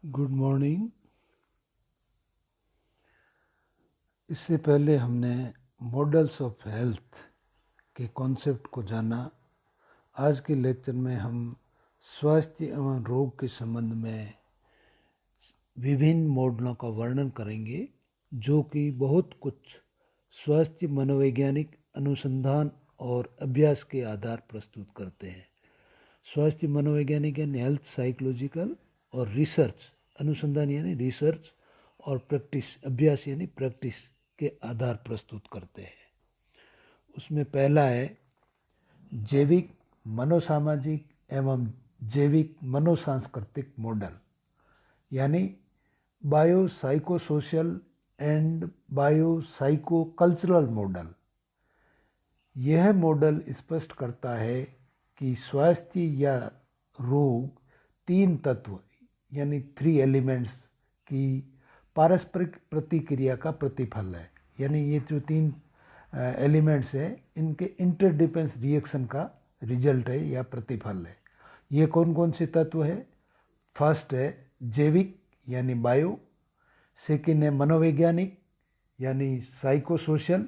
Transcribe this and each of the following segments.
Good morning. इससे पहले हमने मॉडल्स ऑफ हेल्थ के कॉन्सेप्ट को जाना। आज के लेक्चर में हम स्वास्थ्य एवं रोग के संबंध में विभिन्न मॉडलों का वर्णन करेंगे, जो कि बहुत कुछ स्वास्थ्य मनोवैज्ञानिक अनुसंधान और अभ्यास के आधार प्रस्तुत करते हैं। स्वास्थ्य मनोवैज्ञानिक यानी हेल्थ साइकोलॉजिकल और रिसर्च अनुसंधान यानी रिसर्च और प्रैक्टिस अभ्यास यानी प्रैक्टिस के आधार प्रस्तुत करते हैं। उसमें पहला है जैविक मनोसामाजिक एवं जैविक मनोसांस्कृतिक मॉडल यानी bio psycho social and bio psycho cultural model. यह मॉडल स्पष्ट करता है कि स्वास्थ्य या रोग तीन तत्व यानी 3 एलिमेंट्स की पारस्परिक प्रतिक्रिया का प्रतिफल है। यानी ये जो 3 एलिमेंट्स हैं, इनके इंटरडिपेंडेंस रिएक्शन का रिजल्ट है या प्रतिफल है। ये कौन कौन से तत्व है? फर्स्ट है जैविक यानी बायो, सेकेंड है मनोवैज्ञानिक यानी साइको सोशल,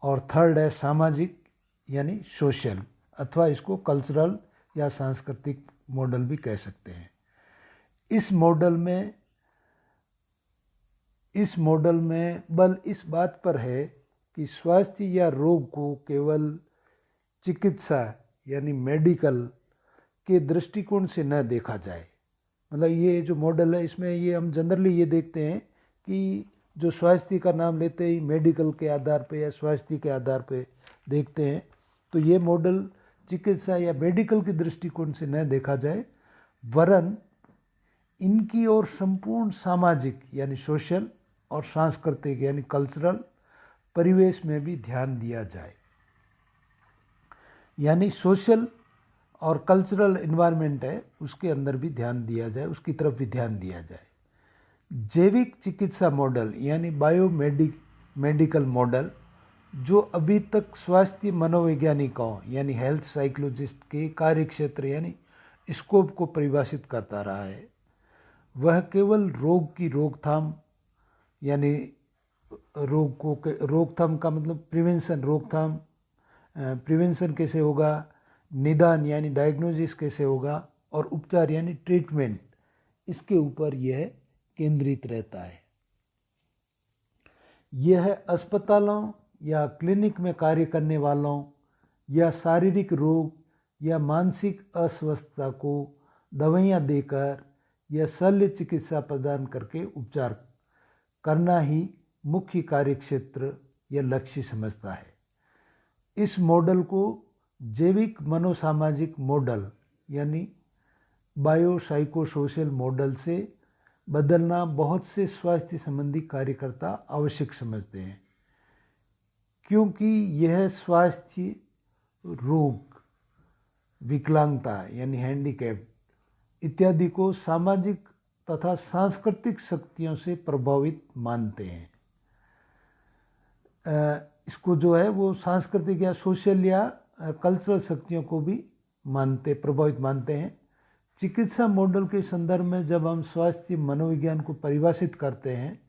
और थर्ड है सामाजिक यानी सोशल, अथवा इसको कल्चरल या सांस्कृतिक मॉडल भी कह सकते हैं। इस मॉडल में बल इस बात पर है कि स्वास्थ्य या रोग को केवल चिकित्सा यानी मेडिकल के दृष्टिकोण से न देखा जाए। मतलब ये जो मॉडल है, इसमें ये हम जनरली ये देखते हैं कि जो स्वास्थ्य का नाम लेते ही मेडिकल के आधार पे या स्वास्थ्य के आधार पे देखते हैं, तो ये मॉडल चिकित्सा या मेडिकल के दृष्टिकोण से न देखा जाए, वरन इनकी ओर संपूर्ण सामाजिक यानी सोशल और सांस्कृतिक यानी कल्चरल परिवेश में भी ध्यान दिया जाए। यानी सोशल और कल्चरल एनवायरनमेंट है, उसके अंदर भी ध्यान दिया जाए, उसकी तरफ भी ध्यान दिया जाए। जैविक चिकित्सा मॉडल यानी मेडिकल मॉडल, जो अभी तक स्वास्थ्य मनोवैज्ञानिकों यानी हेल्थ साइकोलॉजिस्ट के कार्यक्षेत्र यानी स्कोप को परिभाषित करता रहा है, वह केवल रोग की रोकथाम यानी रोकथाम का मतलब प्रिवेंशन, रोकथाम प्रिवेंशन कैसे होगा, निदान यानी डायग्नोसिस कैसे होगा, और उपचार यानी ट्रीटमेंट, इसके ऊपर यह केंद्रित रहता है। यह अस्पतालों या क्लिनिक में कार्य करने वालों या शारीरिक रोग या मानसिक अस्वस्थता को दवाइयाँ देकर या शल्य चिकित्सा प्रदान करके उपचार करना ही मुख्य कार्यक्षेत्र या लक्ष्य समझता है। इस मॉडल को जैविक मनोसामाजिक मॉडल यानी बायो साइको सोशल मॉडल से बदलना बहुत से स्वास्थ्य संबंधी कार्यकर्ता आवश्यक समझते हैं, क्योंकि यह स्वास्थ्य, रोग, विकलांगता यानी हैंडीकैप इत्यादि को सामाजिक तथा सांस्कृतिक शक्तियों से प्रभावित मानते हैं। इसको जो है वो सांस्कृतिक या सोशल या कल्चरल शक्तियों को भी प्रभावित मानते हैं। चिकित्सा मॉडल के संदर्भ में जब हम स्वास्थ्य मनोविज्ञान को परिभाषित करते हैं,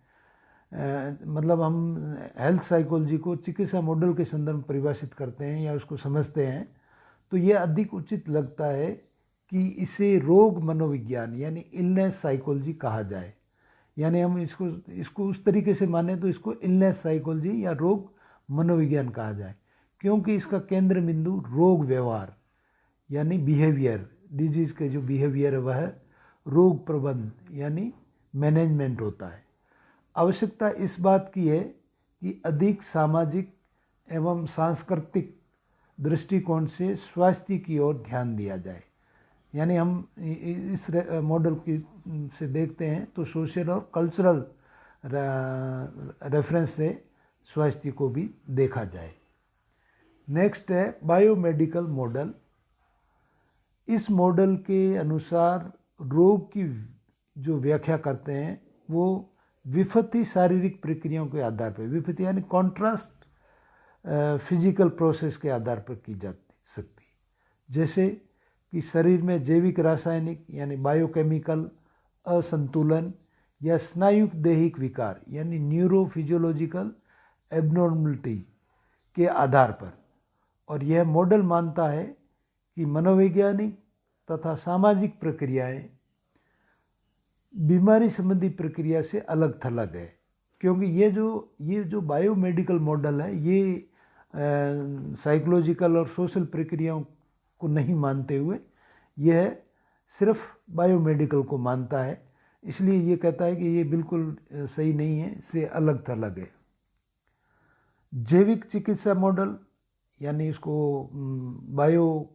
मतलब हम हेल्थ साइकोलॉजी को चिकित्सा मॉडल के संदर्भ में परिभाषित करते हैं या उसको समझते हैं, तो ये अधिक उचित लगता है कि इसे रोग मनोविज्ञान यानी इलनेस साइकोलॉजी कहा जाए। यानी हम इसको उस तरीके से माने तो इसको इलनेस साइकोलॉजी या रोग मनोविज्ञान कहा जाए, क्योंकि इसका केंद्र बिंदु रोग व्यवहार यानी बिहेवियर, डिजीज के जो बिहेवियर है वह रोग प्रबंध यानी मैनेजमेंट होता है। आवश्यकता इस बात की है कि अधिक सामाजिक एवं सांस्कृतिक दृष्टिकोण से स्वास्थ्य की ओर ध्यान दिया जाए। यानी हम इस मॉडल की से देखते हैं तो सोशल और कल्चरल रेफरेंस से स्वास्थ्य को भी देखा जाए। नेक्स्ट है बायोमेडिकल मॉडल। इस मॉडल के अनुसार रोग की जो व्याख्या करते हैं वो विफती शारीरिक प्रक्रियाओं के आधार पर, विफती यानी कॉन्ट्रास्ट फिजिकल प्रोसेस के आधार पर की जा सकती, जैसे कि शरीर में जैविक रासायनिक यानी बायोकेमिकल असंतुलन या स्नायु दैहिक विकार यानी न्यूरोफिजियोलॉजिकल एबनॉर्मलिटी के आधार पर। और यह मॉडल मानता है कि मनोवैज्ञानिक तथा सामाजिक प्रक्रियाएं बीमारी संबंधी प्रक्रिया से अलग थलग है, क्योंकि ये जो बायोमेडिकल मॉडल है ये साइकोलॉजिकल और सोशल प्रक्रियाओं को नहीं मानते हुए यह सिर्फ बायोमेडिकल को मानता है। इसलिए ये कहता है कि ये बिल्कुल सही नहीं है, इससे अलग थलग है। जैविक चिकित्सा मॉडल यानी इसको बायो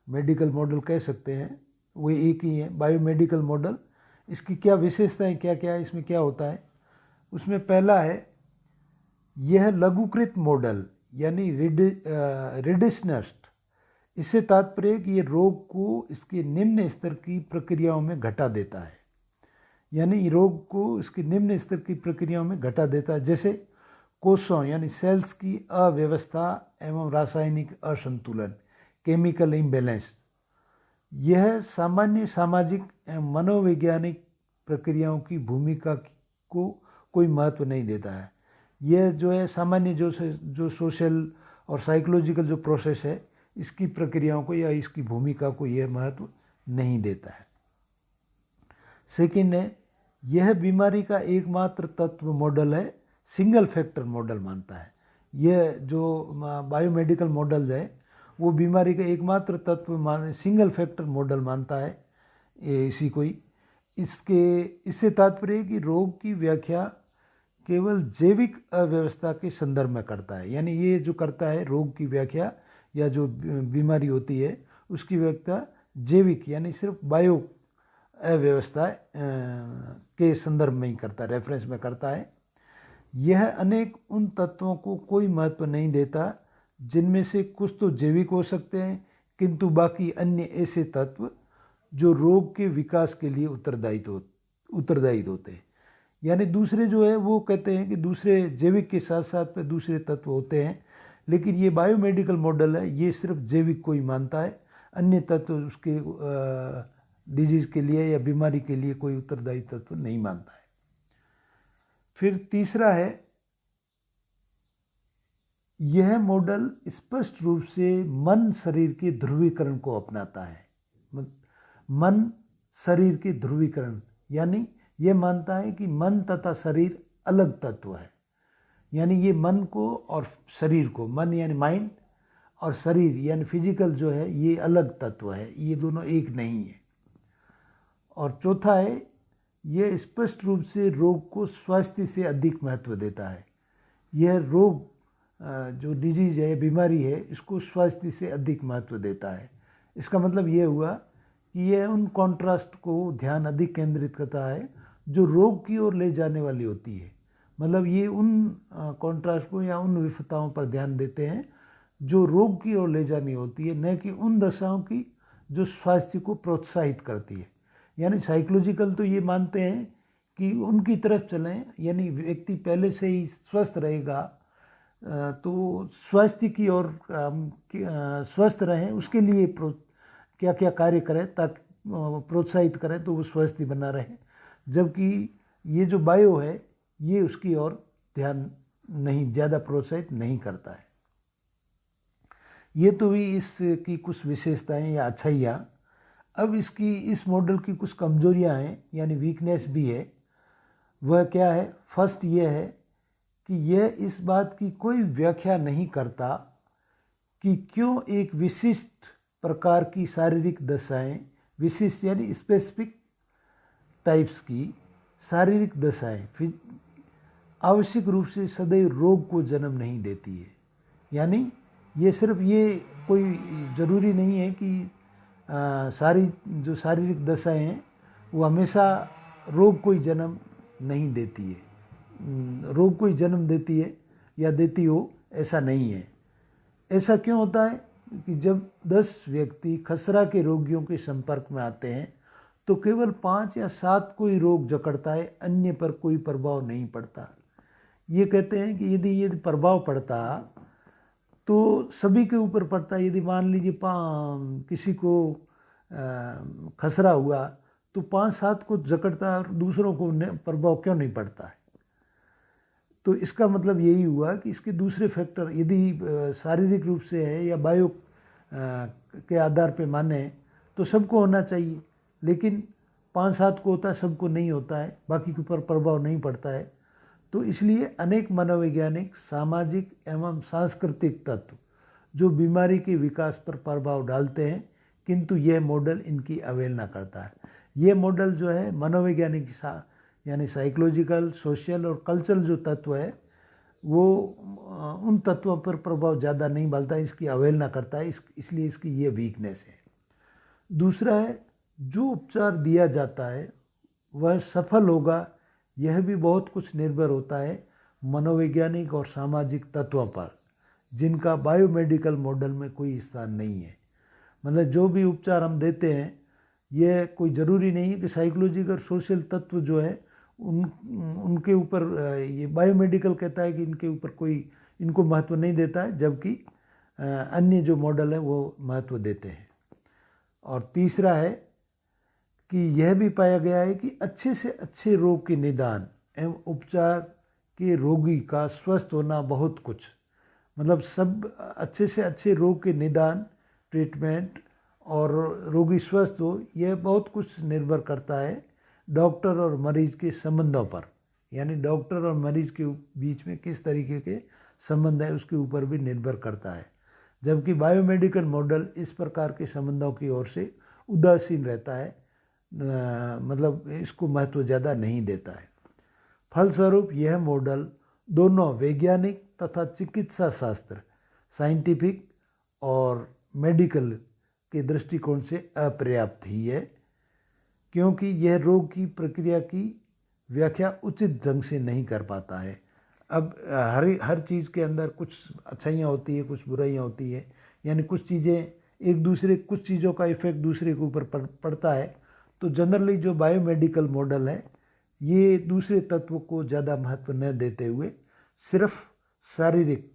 मेडिकल मॉडल कह सकते हैं, वो एक ही है बायोमेडिकल मॉडल। इसकी क्या विशेषताएं क्या क्या है, इसमें क्या होता है? उसमें पहला है यह लघुकृत मॉडल यानी रिडक्शनिस्ट। इससे तात्पर्य है कि ये रोग को इसके निम्न स्तर की प्रक्रियाओं में घटा देता है, यानी रोग को इसकी निम्न स्तर की प्रक्रियाओं में घटा देता है, जैसे कोषों यानी सेल्स की अव्यवस्था एवं रासायनिक असंतुलन, केमिकल इम्बैलेंस। यह सामान्य सामाजिक एवं मनोवैज्ञानिक प्रक्रियाओं की भूमिका को कोई महत्व नहीं देता है। यह जो है सामान्य जो सोशल और साइकोलॉजिकल जो प्रोसेस है इसकी प्रक्रियाओं को या इसकी भूमिका को यह महत्व नहीं देता है। सेकेंड है यह बीमारी का एकमात्र तत्व मॉडल है, सिंगल फैक्टर मॉडल मानता है। यह जो बायोमेडिकल मॉडल है वो बीमारी का एकमात्र तत्व सिंगल फैक्टर मॉडल मानता है इसी को ही। इससे तात्पर्य है कि रोग की व्याख्या केवल जैविक अव्यवस्था के संदर्भ में करता है, यानी ये जो करता है रोग की व्याख्या या जो बीमारी होती है उसकी व्याख्या जैविक यानी सिर्फ बायो अव्यवस्था के संदर्भ में ही करता है, रेफरेंस में करता है। यह अनेक उन तत्वों को कोई महत्व नहीं देता जिनमें से कुछ तो जैविक हो सकते हैं, किंतु बाकी अन्य ऐसे तत्व जो रोग के विकास के लिए उत्तरदायी होते हैं। यानी दूसरे जो है वो कहते हैं कि दूसरे जैविक के साथ साथ में दूसरे तत्व होते हैं, लेकिन ये बायोमेडिकल मॉडल है ये सिर्फ जैविक को ही मानता है, अन्य तत्व उसके डिजीज के लिए या बीमारी के लिए कोई उत्तरदायी तत्व नहीं मानता है। फिर तीसरा है यह मॉडल स्पष्ट रूप से मन शरीर के ध्रुवीकरण को अपनाता है। मन शरीर के ध्रुवीकरण यानी यह मानता है कि मन तथा शरीर अलग तत्व है, यानी ये मन को और शरीर को, मन यानी माइंड और शरीर यानी फिजिकल जो है ये अलग तत्व है, ये दोनों एक नहीं है। और चौथा है यह स्पष्ट रूप से रोग को स्वास्थ्य से अधिक महत्व देता है। यह रोग जो डिजीज है बीमारी है इसको स्वास्थ्य से अधिक महत्व देता है। इसका मतलब ये हुआ कि यह उन कॉन्ट्रास्ट को ध्यान अधिक केंद्रित करता है जो रोग की ओर ले जाने वाली होती है। मतलब ये उन कॉन्ट्रास्ट को या उन विफलताओं पर ध्यान देते हैं जो रोग की ओर ले जानी होती है, न कि उन दशाओं की जो स्वास्थ्य को प्रोत्साहित करती है। यानी साइकोलॉजिकल तो ये मानते हैं कि उनकी तरफ चलें, यानी व्यक्ति पहले से ही स्वस्थ रहेगा तो स्वास्थ्य की ओर स्वस्थ रहें उसके लिए क्या क्या कार्य करें ताकि प्रोत्साहित करें तो वो स्वस्थ बना रहे, जबकि ये जो बायो है ये उसकी ओर ध्यान नहीं ज़्यादा प्रोत्साहित नहीं करता है। ये तो भी इसकी कुछ विशेषताएं या अच्छाइयाँ। अब इस मॉडल की कुछ कमजोरियां हैं यानी वीकनेस भी है। वह क्या है? फर्स्ट ये है कि यह इस बात की कोई व्याख्या नहीं करता कि क्यों एक विशिष्ट प्रकार की शारीरिक दशाएं, विशिष्ट यानी स्पेसिफिक टाइप्स की शारीरिक दशाएं आवश्यक रूप से सदैव रोग को जन्म नहीं देती है। यानी ये सिर्फ ये कोई ज़रूरी नहीं है कि जो शारीरिक दशाएं हैं वो हमेशा रोग को ही जन्म नहीं देती है, रोग को ही जन्म देती है या देती हो, ऐसा नहीं है। ऐसा क्यों होता है कि जब 10 व्यक्ति खसरा के रोगियों के संपर्क में आते हैं तो केवल 5 या 7 को ही रोग जकड़ता है, अन्य पर कोई प्रभाव नहीं पड़ता। ये कहते हैं कि यदि प्रभाव पड़ता तो सभी के ऊपर पड़ता। यदि मान लीजिए किसी को खसरा हुआ तो 5-7 को जकड़ता है और दूसरों को प्रभाव क्यों नहीं पड़ता है? तो इसका मतलब यही हुआ कि इसके दूसरे फैक्टर यदि शारीरिक रूप से है या बायो के आधार पे माने तो सबको होना चाहिए, लेकिन 5-7 को होता है, सबको नहीं होता है, बाकी के ऊपर प्रभाव नहीं पड़ता है। तो इसलिए अनेक मनोवैज्ञानिक, सामाजिक एवं सांस्कृतिक तत्व जो बीमारी के विकास पर प्रभाव डालते हैं, किंतु यह मॉडल इनकी अवहेलना करता है। ये मॉडल जो है मनोवैज्ञानिक यानी साइकोलॉजिकल, सोशल और कल्चरल जो तत्व है वो उन तत्वों पर प्रभाव ज़्यादा नहीं डालता है, इसकी अवहेलना करता है, इसलिए इसकी ये वीकनेस है। दूसरा है, जो उपचार दिया जाता है वह सफल होगा, यह भी बहुत कुछ निर्भर होता है मनोवैज्ञानिक और सामाजिक तत्वों पर, जिनका बायोमेडिकल मॉडल में कोई स्थान नहीं है। मतलब जो भी उपचार हम देते हैं यह कोई ज़रूरी नहीं है कि साइकोलॉजिकल और सोशल तत्व जो है उनके ऊपर ये बायोमेडिकल कहता है कि इनके ऊपर कोई इनको महत्व नहीं देता है, जबकि अन्य जो मॉडल है वो महत्व देते हैं। और तीसरा है कि यह भी पाया गया है कि अच्छे से अच्छे रोग के निदान एवं उपचार के रोगी का स्वस्थ होना बहुत कुछ, मतलब सब अच्छे से अच्छे रोग के निदान, ट्रीटमेंट और रोगी स्वस्थ हो, यह बहुत कुछ निर्भर करता है डॉक्टर और मरीज के संबंधों पर, यानी डॉक्टर और मरीज के बीच में किस तरीके के संबंध है उसके ऊपर भी निर्भर करता है। जबकि बायोमेडिकल मॉडल इस प्रकार के संबंधों की ओर से उदासीन रहता है, मतलब इसको महत्व ज़्यादा नहीं देता है। फलस्वरूप यह मॉडल दोनों वैज्ञानिक तथा चिकित्सा शास्त्र, साइंटिफिक और मेडिकल के दृष्टिकोण से अपर्याप्त ही है, क्योंकि यह रोग की प्रक्रिया की व्याख्या उचित ढंग से नहीं कर पाता है। अब हर चीज़ के अंदर कुछ अच्छाइयाँ होती है, कुछ बुराइयाँ होती है, यानी कुछ चीज़ें कुछ चीज़ों का इफेक्ट दूसरे के ऊपर पड़ता है। तो जनरली जो बायोमेडिकल मॉडल है ये दूसरे तत्व को ज़्यादा महत्व न देते हुए सिर्फ शारीरिक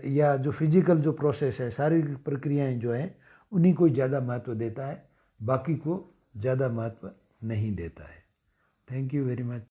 या जो फिजिकल जो प्रोसेस है, शारीरिक प्रक्रियाएं जो हैं उन्हीं को ज़्यादा महत्व देता है, बाकी को ज़्यादा महत्व नहीं देता है। Thank you very much.